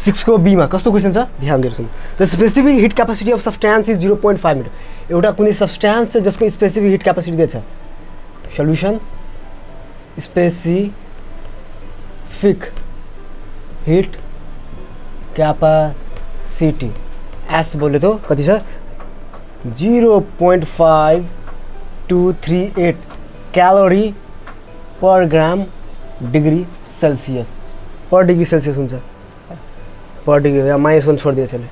6 को बी मा कस्तो क्वेशन छ ध्यान दिएर सुन। The specific heat capacity of substance is 0.5 meter. एउटा कुनै सब्स्टेन्स छ जसको स्पेसिफिक हिट क्यापेसिटी दिएको छ। Solution specific heat capacity S बोले तो कति छ 0.5238 calorie per gram degree Celsius. Per degree Celsius हुन्छ पर डिग्री या -1 छोडिदिएछ यसले।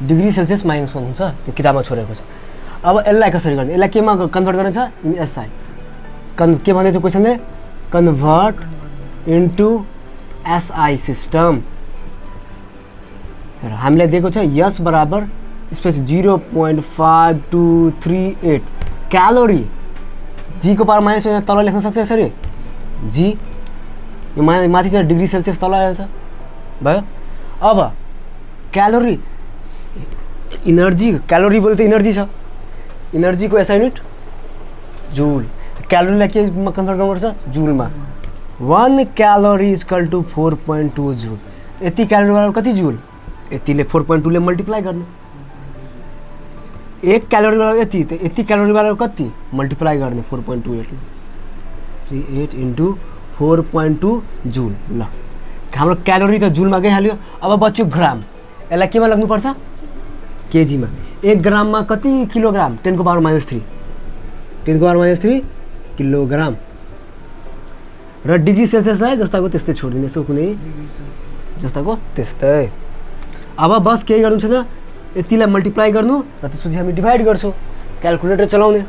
डिग्री सेल्सियस -1 हुन्छ त्यो किताबमा छोडेको छ। अब यसलाई कसरी गर्ने यसलाई केमा कन्भर्ट गर्ने छ इन एसआई के भन्दैछ क्वेसनले कन्भर्ट इन्टु एसआई सिस्टम। हामीलाई दिएको छ यस बराबर स्पेस 0.5238 क्यालोरी जी को पावर -1 तल लेख्न सक्छ यसरी जी यो माथि छ डिग्री सेल्सियस तल आएछ भयो। अब क्यालोरी इनर्जी क्यालोरी बोले त इनर्जी छ इनर्जी को एसआई युनिट जूल। क्यालोरीलाई के कन्भर्ट गर्नुपर्छ जुलमा 1 क्यालोरी इक्वल टु 4.2 जूल। यति क्यालोरी बराबर कति जूल यतिले 4.2 ले मल्टिप्लाई गर्ने 1 क्यालोरी बराबर यति क्यालोरी बराबर कति मल्टिप्लाई गर्ने 4.28 38 इन्टु 4.2 जूल। ल हाम्रो क्यालोरी त जुलमा गइहाल्यो। अब बच्यो ग्राम यसलाई केमा लाग्नुपर्छ केजीमा। 1 ग्राममा कति किलोग्राम 10 को पावर -3 10 को पावर -3 किलोग्राम। र डिग्री सेल्सियसलाई जस्ताको त्यस्तै छोडिदिने यसो कुनै जस्ताको त्यस्तै। अब बस केही गर्नु छैन यतिलाई मल्टिप्लाई गर्नु र त्यसपछि हामी डिभाइड गर्छौँ क्याल्कुलेटर चलाउने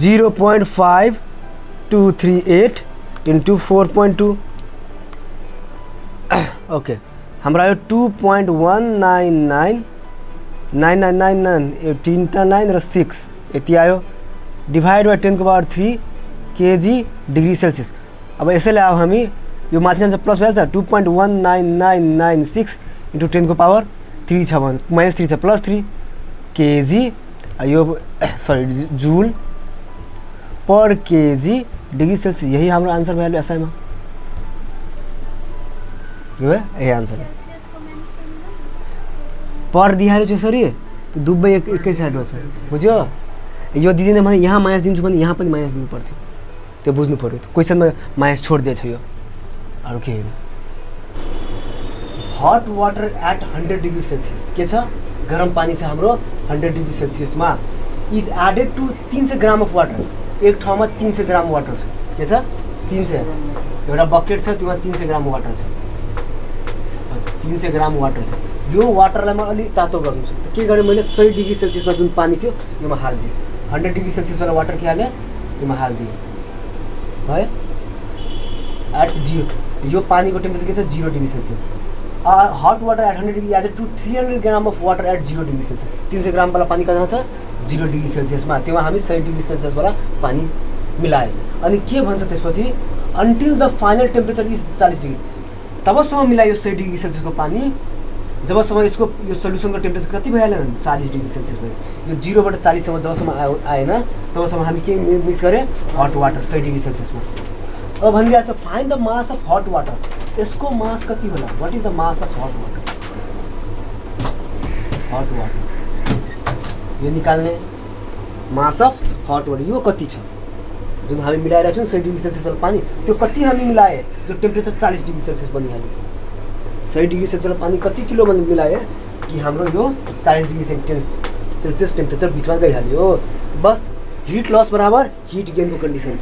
0.5238 इन्टु 4.2 ओके हाम्रो आयो 2.1999999 3 9 र 6 यति आयो डिभाइड बाई 10 को पावर 3 केजी डिग्री सेल्सियस। अब यसैले अब हामी यो माथि जान्छ प्लस भइहाल्छ 2.19996 इन्टु 10 को पावर 3 छ भने -3 छ प्लस 3 केजी यो sorry joule per KG degree Celsius. यही हाम्रो आन्सर भइहाल्यो एसआईमा यो है यही आन्सर पर दिइहाल्यो यसरी त्यो दुबै एकै साइडमा छ बुझ्यो। यो दिदिनँ भने यहाँ माइनस दिन्छु भने यहाँ पनि माइनस दिनु पर्थ्यो त्यो बुझ्नु पऱ्यो। क्वेसनमा माइनस छोडिदिएछ यो अरू के होइन। Hot water at 100 degree Celsius के छ गरम पानी छ हाम्रो 100 डिग्री सेल्सियसमा is added to 300 gram of water. एक ठाउँमा 300 ग्राम वाटर छ के छ 300 एउटा बकेट छ त्यसमा 300 ग्राम वाटर छ 300 ग्राम वाटर छ। यो वाटरलाई म अलि तातो गर्नु छ के गरेँ मैले 100 डिग्री सेल्सियसमा जुन पानी थियो योमा हालिदिएँ 100 डिग्री सेल्सियस वाला वाटर के हालेँ योमा हालिदिएँ है एट 0 यो पानी को टेम्परेचर के छ 0 degree Celsius. Hot water at 100 degree added to 300 gram of water at 0 degree Celsius. 300 gram वाला पानी कहाँ छ 0 डिग्री सेल्सियसमा त्यसमा हामी 100 डिग्री सेल्सियस वाला पानी मिलाए अनि के भन्छ त्यसपछि until the final temperature is 40 degree तबसम्म मिलायो 100 डिग्री सेल्सियसको पानी जबसम्म यसको यो सल्युसनको टेम्परेचर कति भइहाल्यो 40 डिग्री सेल्सियस भयो। यो 0 बाट 40 सम्म जबसम्म आएन तबसम्म हामी के मिक्स गरे हट वाटर 100 डिग्री सेल्सियसमा। अब भनिरहेको छ find the mass of hot water यसको मास कति होला what is the mass of hot water यो निकाल्ने मास अफ हट वाटर यो कति छ जुन हामी मिलाइरहेको छौँ 100 डिग्री सेल्सियस वाला पानी त्यो कति हामी मिलाए जो टेम्परेचर 40 डिग्री सेल्सियस बनिहाल्यो 100 डिग्री सेल्सियस वाला पानी कति किलो मिलाए कि हाम्रो यो 40 डिग्री सेल्सियस टेम्परेचर बिचमा गइहाल्यो। बस हिट लस बराबर हिट गेनको कन्डिसन छ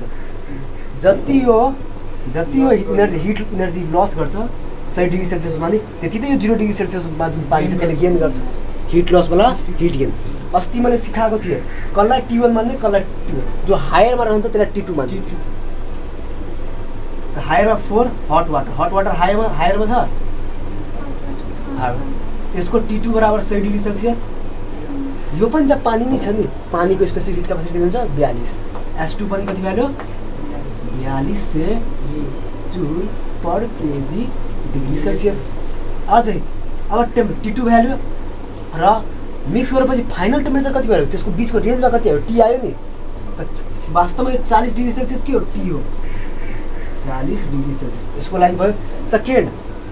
जति यो इनर्जी हिट इनर्जी लस गर्छ 100 डिग्री सेल्सियसमा नि त्यति त यो 0 डिग्री सेल्सियसमा जुन पानी छ त्यसले गेन गर्छ हिट लस वाला हिट गेन। अस्ति मैले सिकाएको थिएँ कसलाई T1 मान्ने कसलाई T1 जो हायरमा रहन्छ त्यसलाई T2 मान्ने। हायरमा 4 हट वाटर हायरमा छ यसको T2 बराबर 100 डिग्री सेल्सियस। यो पनि त पानी नै छ नि पानीको स्पेसिफिक हिट क्यापेसिटी हुन्छ 42 S2 पनि कति value 42 joule per KG degree Celsius. अझै अब T2 भ्याल्यु र मिक्स गरेपछि फाइनल टेम्परेचर कति भयो त्यसको बीचको रेन्जमा कति आयो T आयो नि त वास्तवमा यो 40 डिग्री सेल्सियस के हो T हो 40 डिग्री सेल्सियस यसको लागि भयो। सेकेन्ड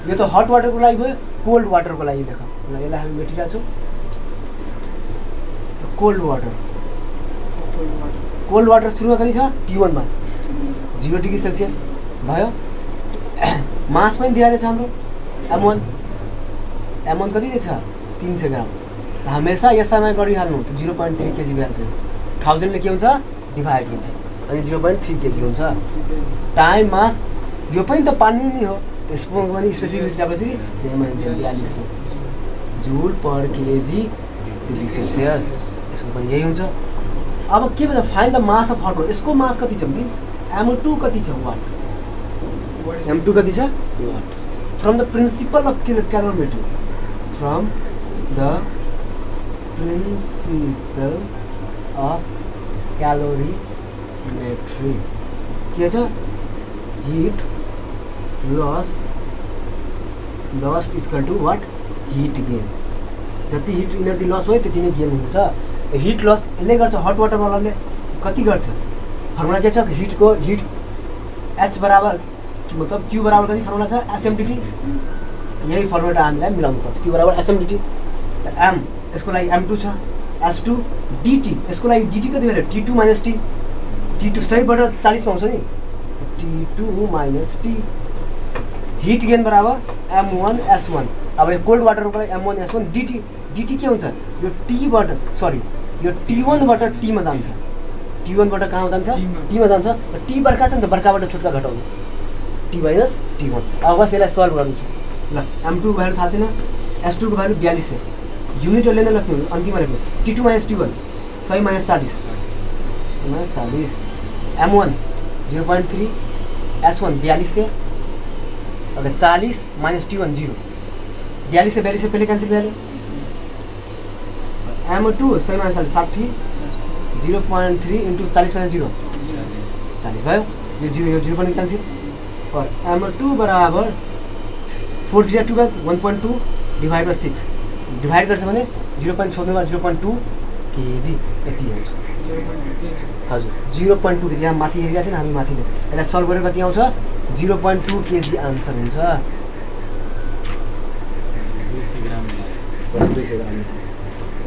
यो त हट वाटरको लागि भयो। कोल्ड वाटरको लागि देख ल यसलाई हामी मेटिरहेको छौँ। कोल्ड वाटर सुरुमा कति छ T1 मा 0 डिग्री सेल्सियस भयो। मास पनि दिएको छ हाम्रो M1 कति छ 300 ग्राम। हमेशा यसैमा गरिहाल्नु त 0.3 केजी भइहाल्छ। 1000 ले के हुन्छ डिभाइड हुन्छ अनि 0.3 केजी हुन्छ। टाइम मास यो पनि त पानी नै हो। यसको पनि स्पेसिफिक दिएपछि सेम हुन्छ 4200 joule per KG degree Celsius. यसको पनि यही हुन्छ। अब के भन्छ find the mass of hot water. यसको मास कति छ मिन्स M2 कति छ वाट। M2 कति छ what. From the principle of calorimetry from the principle of calorimetry के छ heat loss equal to what heat gain. जति हिट इनर्जी लस भयो त्यति नै गेन हुन्छ। हिट लस यसले गर्छ हट वाटर वालाले कति गर्छ फर्मुला के छ हिटको हिट H बराबर मतलब Q बराबर कति फर्मुला छ SMDT। यही फर्मुला हामीलाई मिलाउनु पर्छ Q बराबर SMDT। M यसको लागि M2 छ S2 DT यसको लागि DT कति भ्यालु T2 - T T2 100 बाट 40 पाउँछ नि T2 - T। हिट गेन बराबर M1 S1। अब यो कोल्ड वाटरको लागि M1 S1 DT के हुन्छ यो T बाट सरी यो T1 बाट T मा जान्छ। T1 बाट कहाँ जान्छ T मा जान्छ। T बर्का छ नि त बर्काबाट छुटका घटाउनु T - T1। अब बस यसलाई सल्भ गर्नु छ ल। M2 को भ्यालु थाहा छैन S2 को भ्यालु 4200 युनिट लेख्न लेख्नु अन्तिममा लेख्नु T2 - T1 100 - 40 M1 0.3 S1 4200 अब 40 - T1 0 4200 पहले कैंसिल भ्यालु। M2 100 - 60 0.3 × 40 - 0 40 भयो। यो 0 यो 0 पनि कैंसिल और M2 बराबर 4 0 12 1.2 डिवाइड बाई 6 डिवाइड गर्छ भने 0 छोड्नुमा 0.2 केजी यति आउँछ। हजुर 0.2 केजी यहाँ माथि हेरिरहेको छ नि हामी माथिले यसलाई सल्भ गरेर कति आउँछ 0.2 केजी आन्सर हुन्छ। 200 ग्राम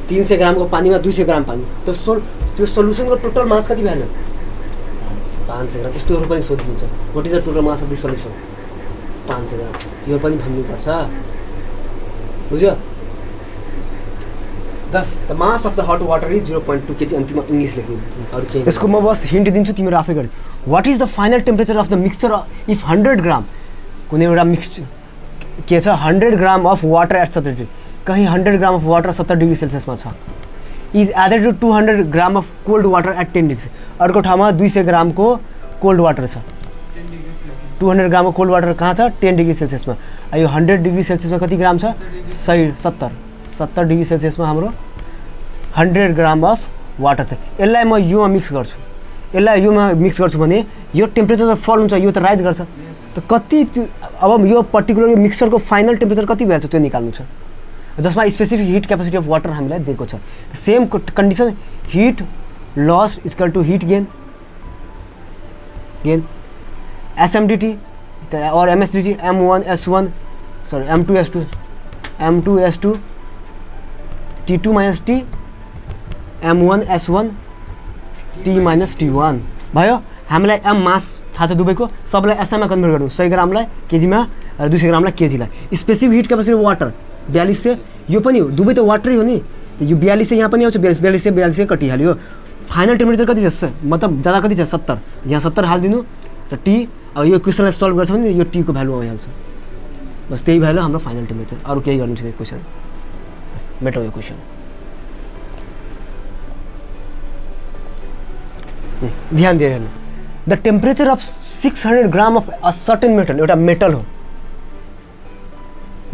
300 ग्रामको पानीमा 200 ग्राम पानी त्यो सोल्युसनको टोटल मास कति भ्यालु 500 ग्राम। यस्तोहरू पनि सोधिन्छ what is the total mass of the solution 500 gram यो पनि भन्नुपर्छ बुझ्यो। 10 the mass of the hot water is 0.2 KG. अन्तिममा इङ्ग्लिस लेख्नु अरू केही यसको म बस हिन्ट दिन्छु तिमीहरू आफै गरी। What is the final temperature of the mixture if 100 gram कुनै एउटा मिक्सचर के छ 100 gram of water at 70 degree कहीं 100 ग्राम अफ वाटर 70 डिग्री सेल्सियसमा छ is added to 200 gram of cold water at 10 degree. अर्को ठाउँमा 200 ग्रामको कोल्ड वाटर छ 200 ग्रामको कोल्ड वाटर कहाँ छ 10 डिग्री सेल्सियसमा। यो 100 डिग्री सेल्सियसमा कति ग्राम छ 70 डिग्री सेल्सियसमा हाम्रो 100 ग्राम अफ वाटर छ। यसलाई म योमा मिक्स गर्छु भने यो टेम्परेचर त फल हुन्छ यो त राइज गर्छ त कति अब यो पर्टिकुलर यो मिक्सचरको फाइनल टेम्परेचर कति भइहाल्छ त्यो निकाल्नु छ जसमा specific heat capacity of water हामीलाई दिएको छ। Same condition heat loss equal to heat gain SMDT और MSDT M1 S1 sorry M2 S2 T2 - T M1 S1 T - T1 भयो। हामीलाई M मास थाहा छ दुवैको सबलाई SI मा कन्भर्ट गर्नु 100 ग्रामलाई केजीमा र 200 ग्रामलाई केजीलाई। स्पेसिफिक हिट क्यापेसिटी वाटर 4200 यो पनि हो दुवै त वाटरै हो नि यो 4200 यहाँ पनि आउँछ 4200 कटिहाल्यो। फाइनल टेम्परेचर कति छ मतलब ज्यादा कति छ 70 यहाँ 70 हालिदिनु र T अब यो क्वेसनलाई सल्भ गर्छ भने यो T को भ्यालु आइहाल्छ बस त्यही भ्यालु हाम्रो फाइनल टेम्परेचर अरू केही गर्नु छैन। क्वेसन मेटाउ यो क्वेसन ध्यान दिएर हेर्नु। The temperature of 600 gram of a certain metal एउटा मेटल हो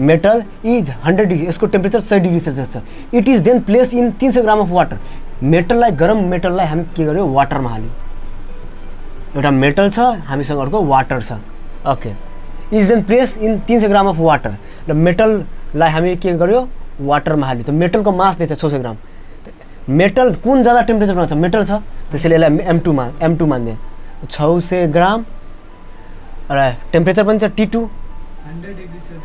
मेटल इज 100 डिग्री यसको टेम्परेचर 100 डिग्री सेल्सियस छ। It is then place in 300 gram of water मेटललाई गरम मेटललाई हामी के गर्यो वाटरमा हाल्यो। एउटा मेटल छ हामीसँग अर्को वाटर छ okay is then place in 300 gram of water र मेटललाई हामी के गर्यो वाटरमा हाल्यो। त मेटलको मास दिएछ 600 ग्राम मेटल कुन ज्यादा टेम्परेचरमा छ मेटल छ त्यसैले यसलाई M2 मान्ने 600 ग्राम टेम्परेचर पनि छ T2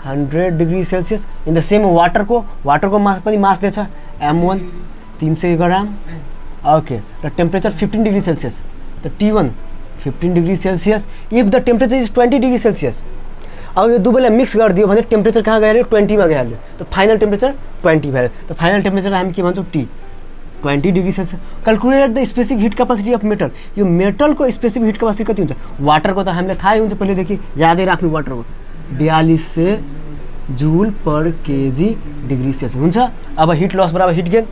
100 degree Celsius. In the same वाटरको मास पनि मास दिएछ M1 300 ग्राम। ओके, र टेम्परेचर 15 डिग्री सेल्सियस, त T1 15 degree Celsius. If the temperature is 20 degree Celsius, अब यो दुवैलाई मिक्स गरिदियो भने टेम्परेचर कहाँ गइहाल्यो 20 मा गइहाल्यो, त फाइनल टेम्परेचर 20 भयो। त फाइनल टेम्परेचर हामी के भन्छौँ T 20 degree Celsius. Calculate the specific heat capacity of metal. यो मेटलको स्पेसिफिक हिट क्यापासिटी कति हुन्छ? वाटरको त हामीलाई थाहै हुन्छ पहिलेदेखि, यादै राख्नु वाटरको 4200 joule per KG degree Celsius हुन्छ। अब हिट लस बराबर heat gain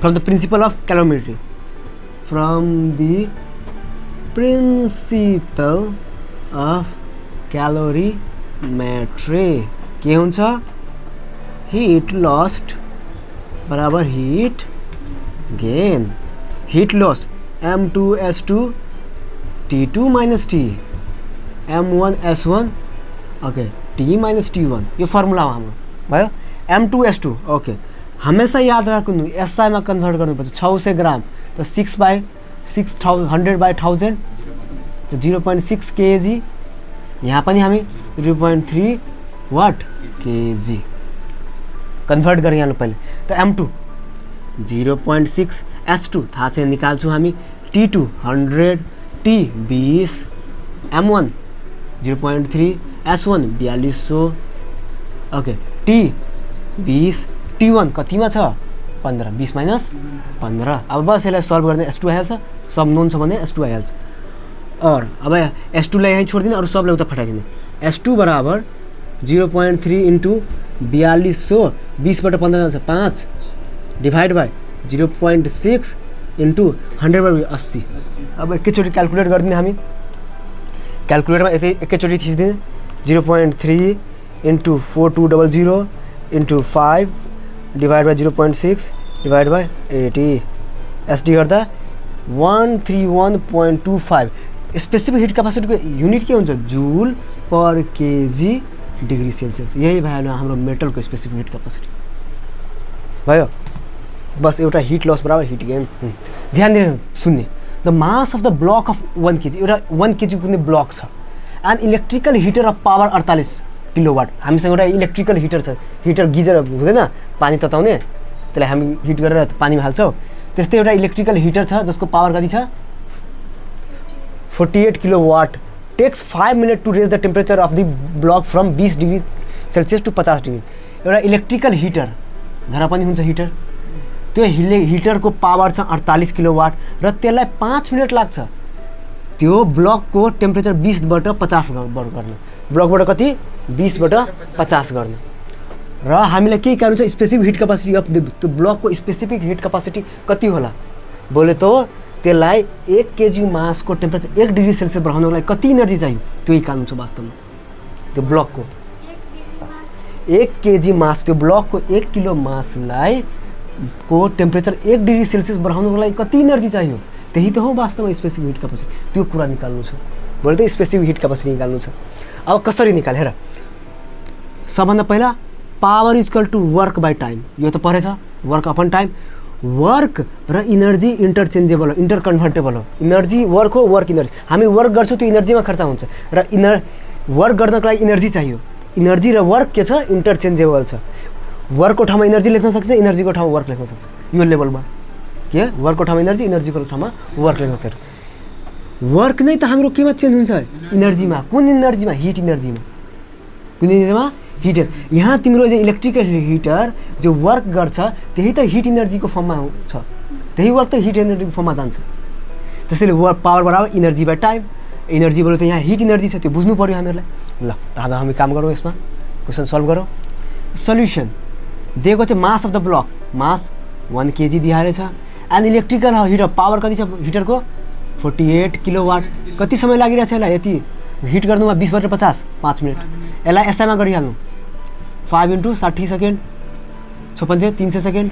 from the principle of calorimetry, from the principle of calorimetry के हुन्छ? हिट लस्ट बराबर heat gain. Heat loss M2S2 T2 minus T M1S1 okay T minus T1, यो formula हो हाम्रो भयो। M2S2 ओके, हमेशा याद राख्नु SI मा कन्भर्ट गर्नुपर्छ। 600 ग्राम त 6/1000 त 0.6 केजी। यहाँ पनि हामी 0.3 वाट केजी कन्भर्ट गरिहाल्नु पहिले। त M2 0.6 H2 थाहा छ, निकाल्छौँ हामी। T2 100 T 20 M1 0.3 S1 4200 okay T 20 T1 कतिमा छ 15 20 माइनस 15। अब बस यसलाई सल्भ गर्ने S2 आइहाल्छ, सब नोन छ भने S2 आइहाल्छ। और अब S2 लाई यहीँ छोडिदिने, अरू सबलाई उता फटाइदिने। S2 बराबर 0.3 इन्टु 4200 20बाट 15 जान्छ 5 डिभाइड बाई 0.6 इन्टु 100 80। अब एकैचोटि क्यालकुलेट गरिदिने हामी, क्यालकुलेटरमा एकैचोटि थिचिदिने। 0.3 into 4200 into 5 divide by 0.6 divide by 80 SD गर्दा 131.25। स्पेसिफिक हिट क्यापासिटीको युनिट के हुन्छ? Joule per KG degree Celsius. यही भयो हाम्रो मेटलको स्पेसिफिक हिट क्यापासिटी भयो। बस एउटा हिट लस बराबर हिट गेन। ध्यान दिएर सुन्ने। The mass of the block of 1 KG, एउटा 1 केजी कुनै ब्लक छ। And electrical heater of power 48 kilowatt. हामीसँग एउटा इलेक्ट्रिकल हिटर छ, हिटर गिजर हुँदैन पानी तताउने, त्यसलाई हामी हिट गरेर पानीमा हाल्छौँ। त्यस्तै एउटा इलेक्ट्रिकल हिटर छ जसको पावर कति छ 48 kilowatt. Takes 5 minute to raise the temperature of the block from 20 degree Celsius to 50 degree. एउटा इलेक्ट्रिकल हिटर, घर पनि हुन्छ हिटर, त्यो हिटरको पावर छ 48 किलोवाट र त्यसलाई 5 मिनट लाग्छ त्यो ब्लकको टेम्परेचर 20बाट 50 गर्न। ब्लकबाट कति 20बाट 50 गर्न। र हामीलाई के काम छ? स्पेसिफिक हिट क्यापासिटी अफ त्यो ब्लकको स्पेसिफिक हिट क्यापासिटी कति होला बोले त त्यसलाई 1 केजी मासको टेम्परेचर 1 डिग्री सेल्सियस बढाउनको लागि कति एनर्जी चाहियो? त्यही काम छ वास्तवमा त्यो ब्लकको 1 केजी मास, त्यो ब्लकको 1 किलो मासलाई को टेम्परेचर 1 डिग्री सेल्सियस बढाउनको लागि कति एनर्जी चाहियो? त्यही त हो वास्तवमा स्पेसिफिक हिट क्यापासिटी। त्यो कुरा निकाल्नु छ बोले त स्पेसिफिक हिट क्यापासिटी निकाल्नु छ। अब कसरी निकाल हेर। सबभन्दा पहिला power equal to work by time, यो त पढेछ, वर्क अपन टाइम। वर्क र इनर्जी इन्टरचेन्जेबल हो, इन्टर कन्भर्टेबल हो। इनर्जी वर्क हो, वर्क इनर्जी। हामी वर्क गर्छौँ त्यो इनर्जीमा खर्च हुन्छ र वर्क गर्नको लागि इनर्जी चाहियो। इनर्जी र वर्क के छ? इन्टरचेन्जेबल छ। वर्कको ठाउँमा इनर्जी लेख्न सक्छ, इनर्जीको ठाउँमा वर्क लेख्न सक्छ। यो लेभलमा के वर्कको ठाउँमा इनर्जी, इनर्जीको ठाउँमा वर्क लेख्न सक्छ। वर्क नै त हाम्रो केमा चेन्ज हुन्छ? इनर्जीमा। कुन इनर्जीमा? हिट इनर्जीमा। कुन इनर्जीमा? हिटर। यहाँ तिम्रो जो इलेक्ट्रिकल हिटर जो वर्क गर्छ त्यही त हिट इनर्जीको फर्ममा छ, त्यही वर्क त हिट इनर्जीको फर्ममा जान्छ। त्यसैले वर्क पावर बराबर इनर्जी बाई टाइम। इनर्जी बोल्यो त यहाँ हिट इनर्जी छ, त्यो बुझ्नु पर्यो हामीहरूलाई। ल अब हामी काम गरौँ, यसमा क्वेसन सल्भ गरौँ। सल्युसन दिएको चाहिँ मास of the block, mass 1 KG दिएको छ। एन्ड इलेक्ट्रिकल हिटर पावर कति छ हिटरको 48 किलोवाट। कति समय लागिरहेछ यसलाई यति हिट गर्नुमा? 20बाट 50 5 मिनट। यसलाई एसआईमा गरिहाल्नु 5 into 60 second 56 300 second.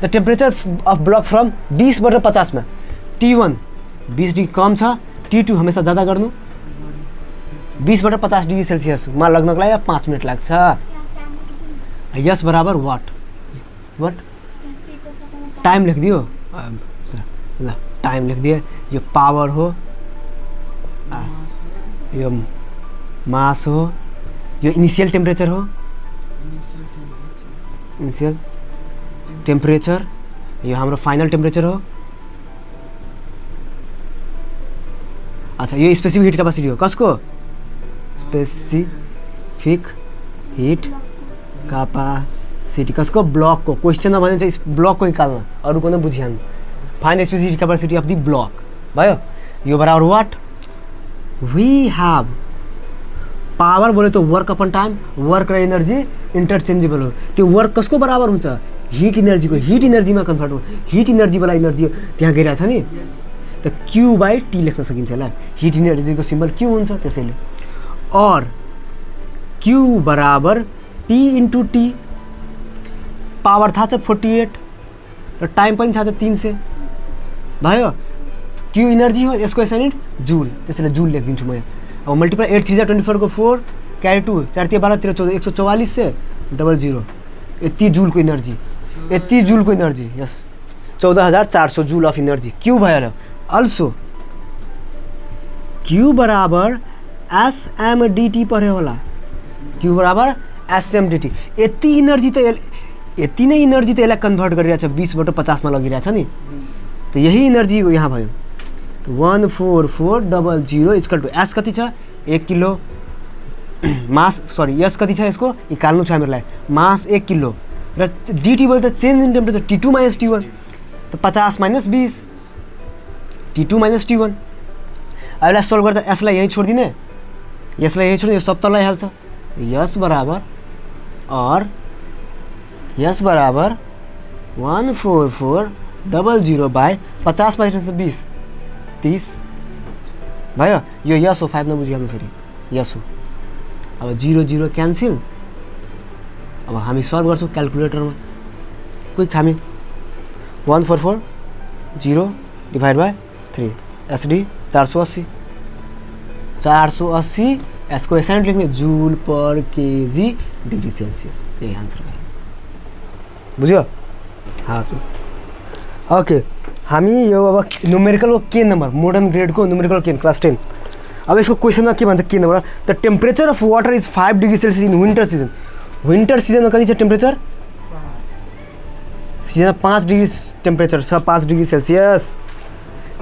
The temperature of block from 20बाट 50मा T1 20 डिग्री कम छ, T2 हमेसा ज़्यादा गर्नु। 20बाट 50 डिग्री सेल्सियसमा लग्नको लागि 5 मिनट लाग्छ। यस बराबर वाट टाइम लेखिदियो। ल टाइम लेखिदिए, यो पावर हो, यो मास हो, यो इनिशियल टेम्परेचर हो, इनिशियल टेम्परेचर, यो हाम्रो फाइनल टेम्परेचर हो। अच्छा यो स्पेसिफिक हिट क्यापासिटी हो, कसको? स्पेसिफिक हिट क्यापासिटी कसको? ब्लकको। क्वेश्चनमा भने चाहिँ ब्लकको निकाल्न, अरूको नै बुझिहाल्नु। Find specific heat capacity of the block भयो। यो बराबर वाट? वी हैव पावर बोले तो वर्क अपन टाइम, वर्क र एनर्जी इंटरचेन्जेबल हो। त्यो वर्क कसको बराबर हुन्छ? हिट एनर्जी को। हिट एनर्जीमा कन्भर्ट हो, हिट एनर्जी वाला एनर्जी त्यहाँ गइरहेछ नि, त Q बाई T लेख्न सकिन्छ होला। हिट एनर्जी को सिम्बल Q हुन्छ त्यसैले। और Q बराबर P इंटू T, पावर थाहा छ 48 र टाइम पनि थाहा छ 300 भयो। Q एनर्जी हो, यसको एसआई जूल, त्यसैले जूल लेखिदिन्छु म। अब मल्टीप्लाई 8 3 24 को 4 कैरी 2 4 12 13 14 144 से 00 यति जूल को एनर्जी, यति जूल को energy. Yes 14400 joule of energy Q भयो। अल्सो Q बराबर SMDT पर्यो होला। Q बराबर SMDT। यति एनर्जी त यति नै एनर्जी त यसलाई कन्भर्ट गरिरहेछ 20 बाट 50 मा लगिरहेछ नि, त यही एनर्जी यहाँ भयो। 14400 इक्वल टू एस कति छ? 1 किलो मास, सरी एस कति छ यसको निकाल्नु छ हामीलाई। मास 1 किलो र डीटी बोले त change in temperature T2 minus T1, त 50 माइनस 20 T2 माइनस T1। अब यसलाई सोल्भ गर्दा यसलाई यही छोडिदिने, यसलाई यही छोड्ने, यो सब तल आइहाल्छ। यस बराबर और यस बराबर 14400 बाई 50 माइनस 20 30 भयो। यो यस हो, 5 नबुझिहाल्नु फेरि यस हो। अब 0 0 क्यान्सिल। अब हामी सल्भ गर्छौँ क्यालकुलेटरमा। क्विक हामी 1440 डिभाइड बाई 3 एसडी 480 यसको एसआई लेख्ने joule per KG degree Celsius, यही आन्सर भयो। बुझ्यो? हाँ ओके। हामी यो अब न्युमेरिकलको के नम्बर, मोडर्न ग्रेडको न्युमेरिकल के क्लास 10। अब यसको क्वेसनमा के भन्छ के number? The temperature of water is 5 degree Celsius in winter season. Winter सिजनमा कति छ टेम्परेचर? सिजनमा 5 डिग्री टेम्परेचर छ, 5 degree Celsius.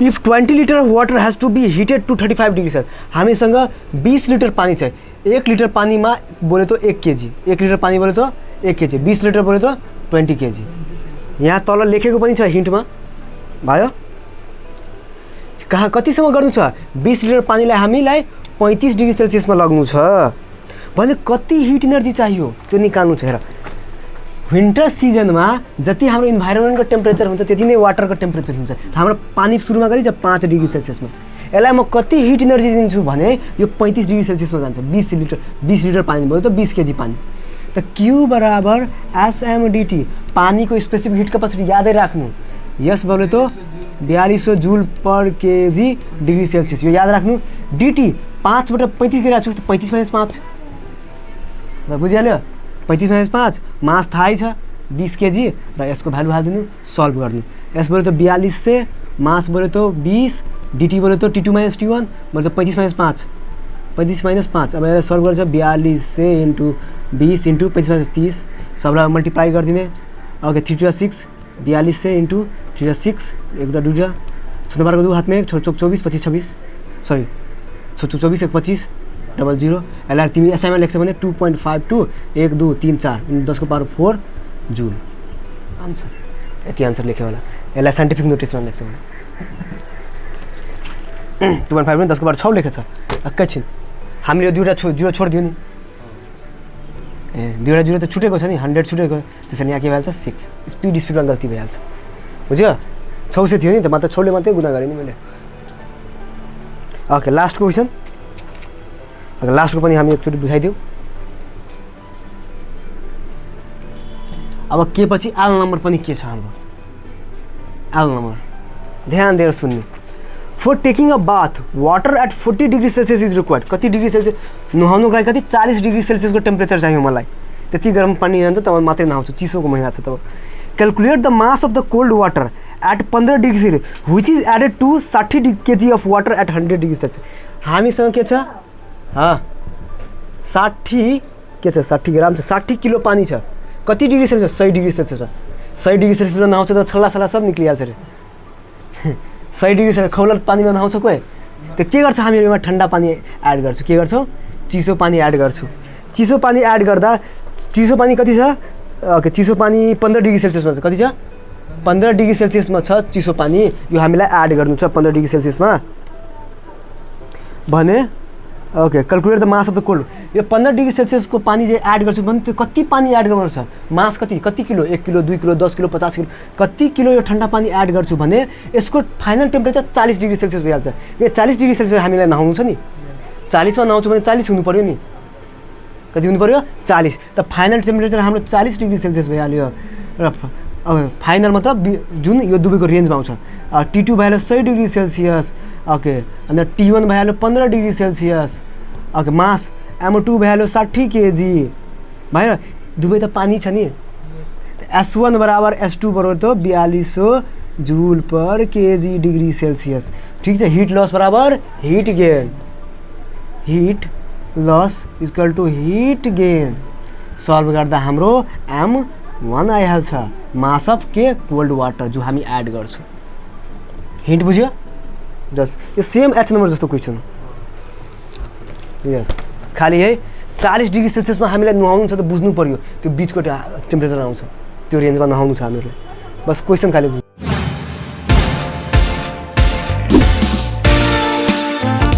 If 20 litre of water has to be heated to 35 degree Celsius. हामीसँग 20 लिटर पानी छ। 1 लिटर पानीमा बोले तो 1 केजी, 1 लिटर पानी बोले तो 1 केजी, 20 लिटर बोले तो 20 केजी। यहाँ तल लेखेको पनि छ हिन्टमा भयो। कहाँ कतिसम्म गर्नु छ? 20 लिटर पानीलाई हामीलाई 35 डिग्री सेल्सियसमा लग्नु छ भने कति हिट एनर्जी चाहियो त्यो निकाल्नु छ। हेर विन्टर सिजनमा जति हाम्रो इन्भाइरोमेन्टको टेम्परेचर हुन्छ त्यति नै वाटरको टेम्परेचर हुन्छ। हाम्रो पानी सुरुमा कति छ? 5 डिग्री सेल्सियसमा। यसलाई म कति हिट एनर्जी दिन्छु भने यो 35 डिग्री सेल्सियसमा जान्छ। 20 लिटर पानी भयो त 20 केजी पानी। त Q बराबर SMDT, पानीको स्पेसिफिक हिट क्यापासिटी यादै राख्नु। यस बोले तो 4200 joule per KG degree Celsius, यो याद राख्नु। DT 5 बाट 35 गरिरहेको छु, 35 माइनस 5 बुझिहाल्यो। 35 माइनस 5 मास थाहै छ 20 केजी र यसको भ्यालु हालिदिनु, सल्भ गर्नु। यस बोले तो 4200, मास बोले तो 20, DT बोले तो T2 माइनस T1 बोले तो 35 माइनस 5, 35 माइनस 5। अब यसलाई सल्भ गर्छ 4200 इंटू 20 इंटू 35 माइनस 30, सबलाई मल्टिप्लाई गरिदिने। ओके 3 2 6, 4200 इंटू 3 6, 1 2 2 6 12 को 2 हाथ में 1, 6 4 24 25 26, सॉरी 6 4 24 1 25 00। यसलाई तिमी एसआईमा लेख्छौ भने 2.52 1 2 3 4 10 को पावर 4 जूल आन्सर। यति आन्सर लेख्यो होला। यसलाई साइन्टिफिक नोटेसनमा लेख्छौ भने 2.5 में 10 को पावर 6 लेखेछ। एकैछिन हामीले यो दुईवटा जिरो छोडिदियो नि, दुईवटा जिरो त छुटेको छ नि, 100 छुटेको, त्यसैले यहाँ के भइहाल्छ 6। स्पिडमा गल्ती भइहाल्छ, बुझ्यो? 600 थियो नि त, मात्र 6ले मात्रै गुणा गरेँ नि मैले। ओके लास्टको क्वेसन, लास्टको पनि हामी एकचोटि बुझाइदिउँ। अब के पछि एल नम्बर पनि के छ हाम्रो? एल नम्बर ध्यान दिएर सुन्नु। For taking a bath water at 40 degree Celsius is required. कति डिग्री सेल्सियस नुहाउनुको लागि? कति 40 डिग्री सेल्सियसको टेम्परेचर चाहियो मलाई। त्यति गरम पानी जान्छ तब मात्रै नहाउँछु, चिसोको महिना छ तब। Calculate the mass of the cold water at 15 degree Celsius which is added to 60 kg of water at 100 degree Celsius. हामीसँग के छ? 60 के छ 60 ग्राम छ 60 किलो पानी छ कति डिग्री सेल्सियस 100 डिग्री सेल्सियसमा 100 डिग्री सेल्सियसमा नहाउँछ त छल्ला सल्ला सब निक्लिहाल्छ रे 100 डिग्री सेल्सियस खौला पानीमा नहाउँछ कोही त्यो के गर्छ हामी यसमा ठन्डा पानी एड गर्छौँ के गर्छौँ चिसो पानी एड गर्छौँ चिसो पानी एड गर्दा चिसो पानी कति छ ओके चिसो पानी 15 डिग्री सेल्सियसमा छ कति छ 15 डिग्री सेल्सियसमा छ चिसो पानी यो हामीलाई एड गर्नु छ 15 डिग्री सेल्सियसमा भने okay calculate the mass of the cold यो 15 डिग्री सेल्सियसको पानी चाहिँ एड गर्छु भने त्यो कति पानी एड गर्नुपर्छ मास कति kilo 1 kilo 2 kilo 10 kilo 50 kilo कति किलो यो ठन्डा पानी एड गर्छु भने यसको फाइनल टेम्परेचर 40 डिग्री सेल्सियस भइहाल्छ यो 40 डिग्री सेल्सियस हामीलाई नहाउनु छ नि 40 मा नहाउँछु भने 40 हुनु पर्यो नि कति हुनु पर्यो 40 त फाइनल टेम्परेचर हाम्रो 40 डिग्री सेल्सियस भइहाल्यो र फाइनल मतलब जुन यो दुबईको रेन्जमा आउँछ T2 भइहाल्यो 100 डिग्री सेल्सियस ओके अनि T1 भइहाल्यो 15 degree Celsius okay mass MO2 भइहाल्यो 60 केजी भयो दुबई त पानी छ नि S1 बराबर S2 बराबर त 4200 joule per KG degree Celsius ठीक छ हिट लस बराबर heat gain heat loss equal to heat gain solve गर्दा हाम्रो M1 आइहाल्छ मास अफ के कोल्ड वाटर जो हामी एड गर्छौँ हिन्ट बुझ्यो जस्ट यो सेम एच नम्बर जस्तो क्वेसन यस खाली है 40 डिग्री सेल्सियसमा हामीलाई नुहाउनु छ त बुझ्नु पर्यो त्यो बिचको टेम्परेचर आउँछ त्यो रेन्जमा नहाउनु छ हामीहरूलाई बस क्वेसन खाली